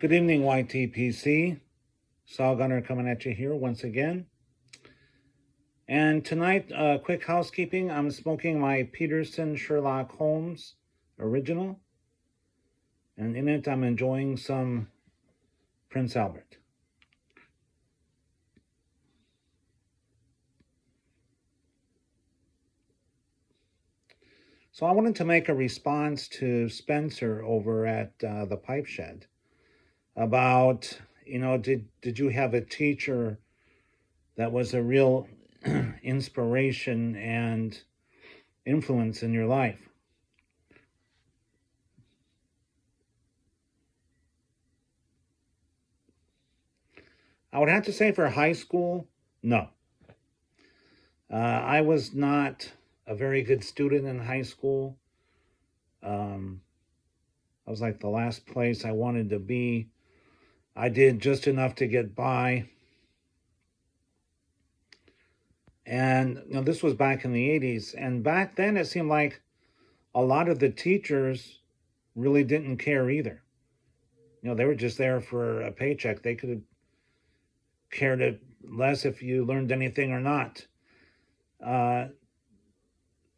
Good evening, YTPC. Saul Gunner coming at you here once again. And tonight, quick housekeeping. I'm smoking my Peterson Sherlock Holmes original. And in it, I'm enjoying some Prince Albert. So I wanted to make a response to Spencer over at the Pipe Shed about, did you have a teacher that was a real inspiration and influence in your life? I would have to say for high school, no. I was not a very good student in high school. I was like the last place I wanted to be. I did just enough to get by. And this was back in the 80s. And back then it seemed like a lot of the teachers really didn't care either. They were just there for a paycheck. They could have cared less if you learned anything or not. There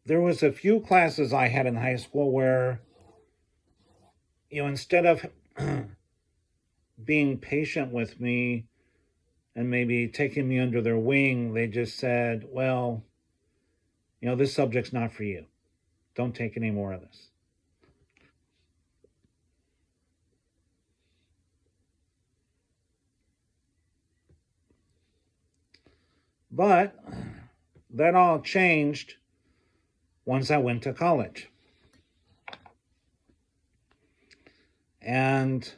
was a few classes I had in high school where, instead of being patient with me and maybe taking me under their wing, they just said, well, this subject's not for you. Don't take any more of this. But that all changed once I went to college. And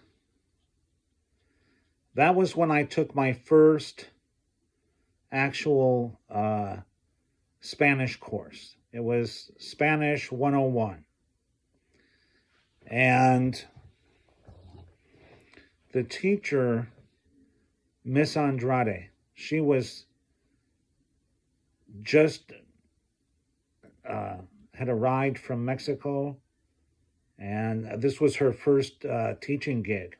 that was when I took my first actual Spanish course. It was Spanish 101. And the teacher, Miss Andrade, she was just had arrived from Mexico, and this was her first teaching gig.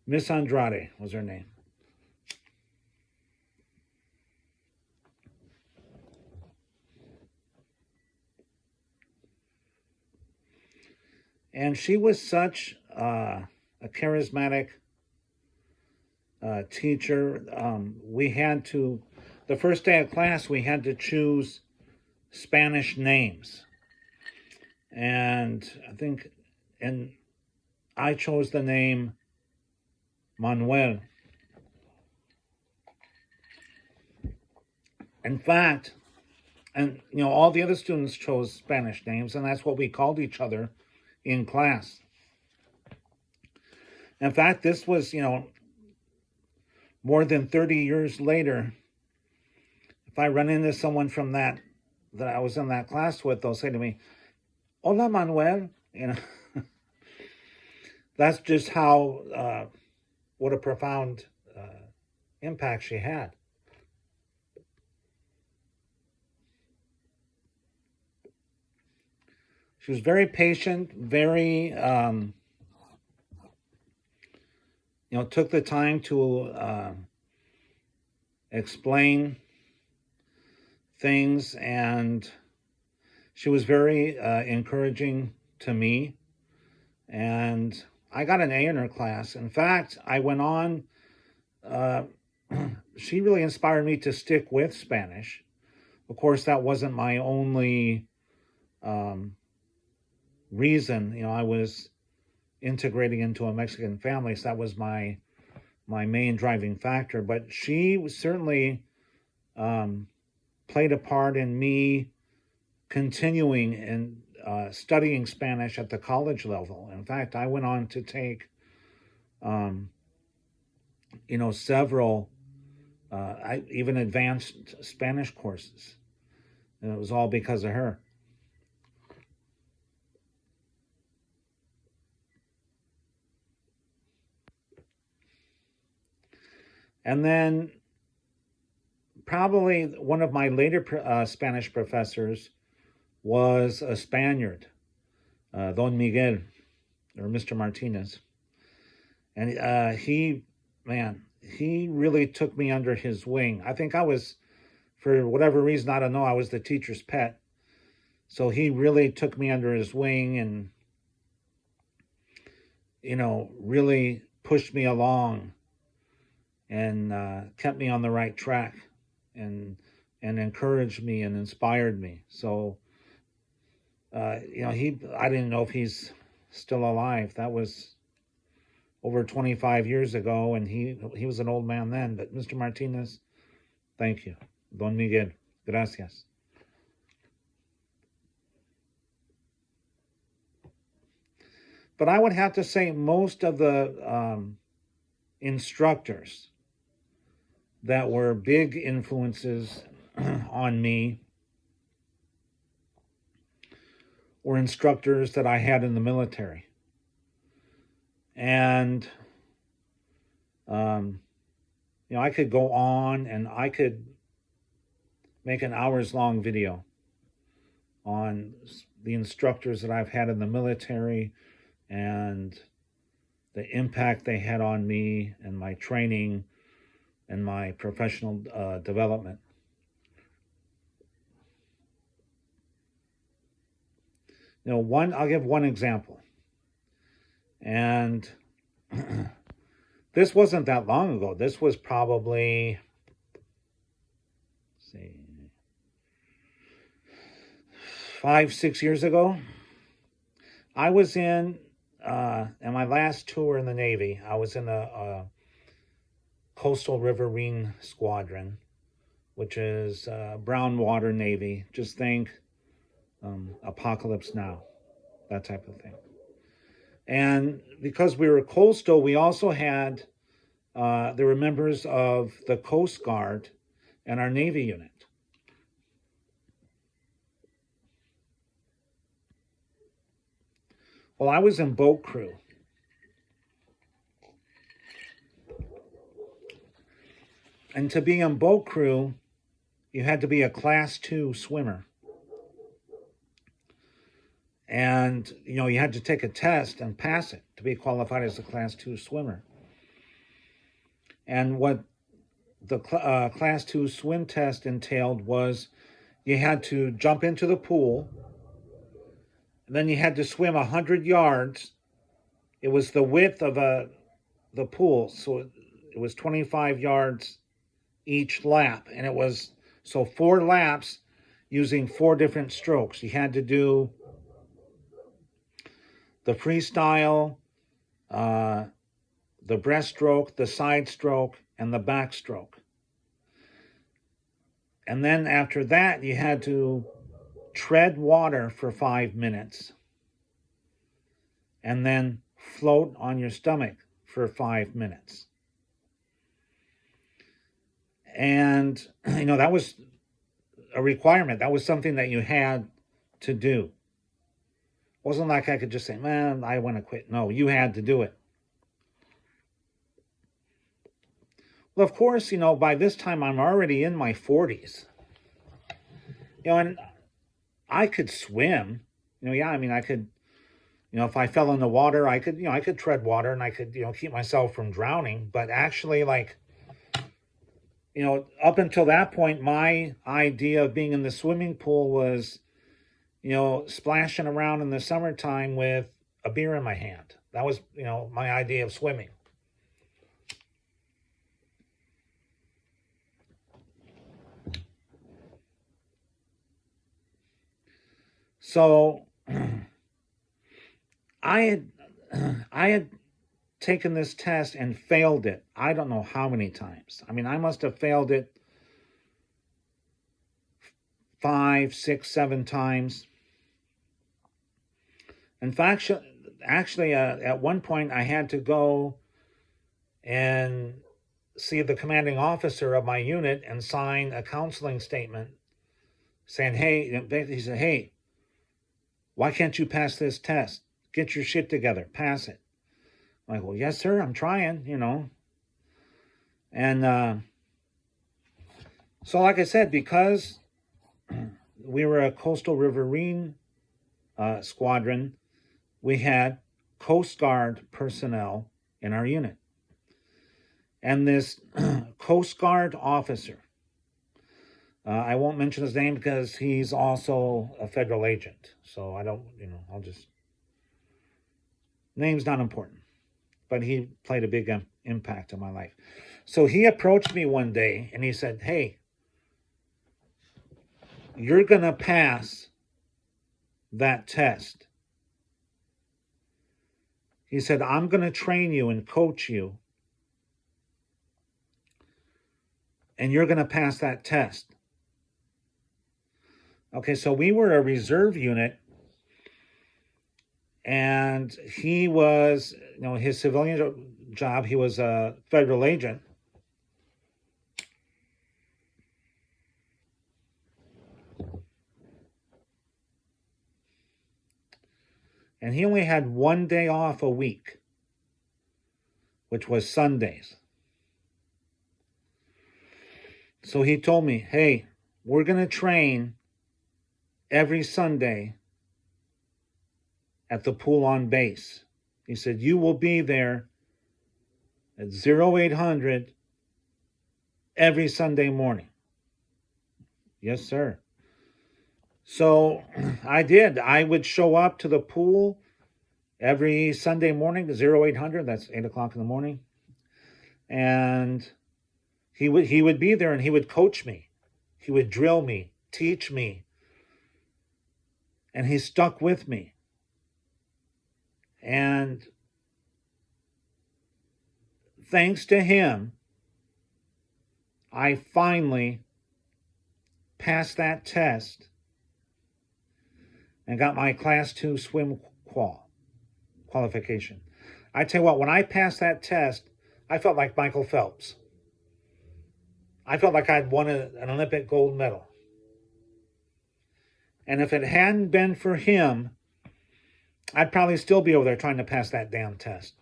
Miss Andrade was her name. And she was such a charismatic teacher. We had to, the first day of class, we had to choose Spanish names. And I chose the name Manuel. In fact, all the other students chose Spanish names, and that's what we called each other in class. In fact, this was, more than 30 years later. If I run into someone from that I was in that class with, they'll say to me, "Hola, Manuel." That's just how, what a profound impact she had. She was very patient, very, took the time to explain things, and she was very encouraging to me. And I got an A in her class. In fact, I went on, she really inspired me to stick with Spanish. Of course, that wasn't my only reason. I was integrating into a Mexican family, so that was my main driving factor. But she certainly played a part in me continuing and studying Spanish at the college level. In fact, I went on to take, several, even advanced Spanish courses. And it was all because of her. And then probably one of my later Spanish professors was a Spaniard, Don Miguel, or Mr. Martinez. And he really took me under his wing. I think I was, for whatever reason, I don't know, I was the teacher's pet. So he really took me under his wing and, really pushed me along and kept me on the right track and encouraged me and inspired me. So, I didn't know if he's still alive. That was over 25 years ago, and he was an old man then. But Mr. Martinez, thank you. Don Miguel, gracias. But I would have to say most of the instructors that were big influences on me were instructors that I had in the military. And, I could go on and I could make an hours-long video on the instructors that I've had in the military and the impact they had on me and my training and my professional development. I'll give one example. And this wasn't that long ago. This was probably, 5-6 years ago. I was in my last tour in the Navy. I was in a Coastal Riverine Squadron, which is brown water Navy. Just think Apocalypse Now, that type of thing. And because we were coastal, we also had, there were members of the Coast Guard and our Navy unit. Well, I was in boat crew. And to be in boat crew, you had to be a Class 2 swimmer. And, you had to take a test and pass it to be qualified as a Class 2 swimmer. And what the Class 2 swim test entailed was you had to jump into the pool, and then you had to swim 100 yards. It was the width of the pool, so it was 25 yards each lap. And it was, 4 laps using 4 different strokes. You had to do the freestyle, the breaststroke, the side stroke, and the backstroke. And then after that, you had to tread water for 5 minutes and then float on your stomach for 5 minutes. And, that was a requirement. That was something that you had to do. It wasn't like I could just say, man, I want to quit. No, you had to do it. Well, of course, by this time I'm already in my 40s. And I could swim. I could, if I fell in the water, I could tread water and I could, keep myself from drowning. But actually, up until that point, my idea of being in the swimming pool was, splashing around in the summertime with a beer in my hand. That was, my idea of swimming. So I had taken this test and failed it. I don't know how many times. I must have failed it 5, 6, 7 times. In fact, actually, at one point, I had to go and see the commanding officer of my unit and sign a counseling statement saying, he said, hey, why can't you pass this test? Get your shit together, pass it. I'm like, well, yes, sir, I'm trying, And so like I said, because we were a Coastal Riverine Squadron, we had Coast Guard personnel in our unit. And this Coast Guard officer, I won't mention his name because he's also a federal agent. So I don't, I'll just, name's not important. But he played a big impact on my life. So he approached me one day and he said, hey, you're going to pass that test. He said, I'm going to train you and coach you, and you're going to pass that test. Okay, so we were a reserve unit, and he was, his civilian job, he was a federal agent. And he only had one day off a week, which was Sundays. So he told me, hey, we're going to train every Sunday at the pool on base. He said, you will be there at 0800 every Sunday morning. Yes, sir. So I did. I would show up to the pool every Sunday morning, 0800, that's 8 o'clock in the morning. And he would be there and he would coach me. He would drill me, teach me. And he stuck with me. And thanks to him, I finally passed that test and got my Class 2 swim qualification. I tell you what, when I passed that test, I felt like Michael Phelps. I felt like I'd won an Olympic gold medal. And if it hadn't been for him, I'd probably still be over there trying to pass that damn test.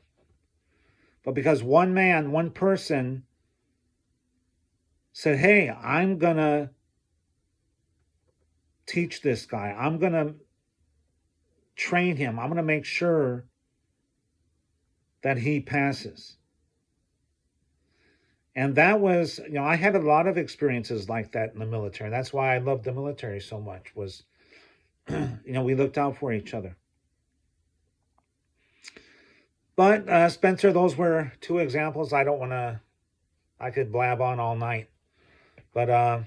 But because one man, one person said, hey, I'm going to teach this guy. I'm going to train him. I'm going to make sure that he passes. And that was, I had a lot of experiences like that in the military. That's why I loved the military so much, was, we looked out for each other. But Spencer, those were two examples. I could blab on all night. But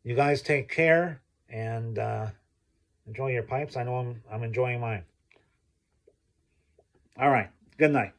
you guys take care and enjoy your pipes. I know I'm enjoying mine. All right. Good night.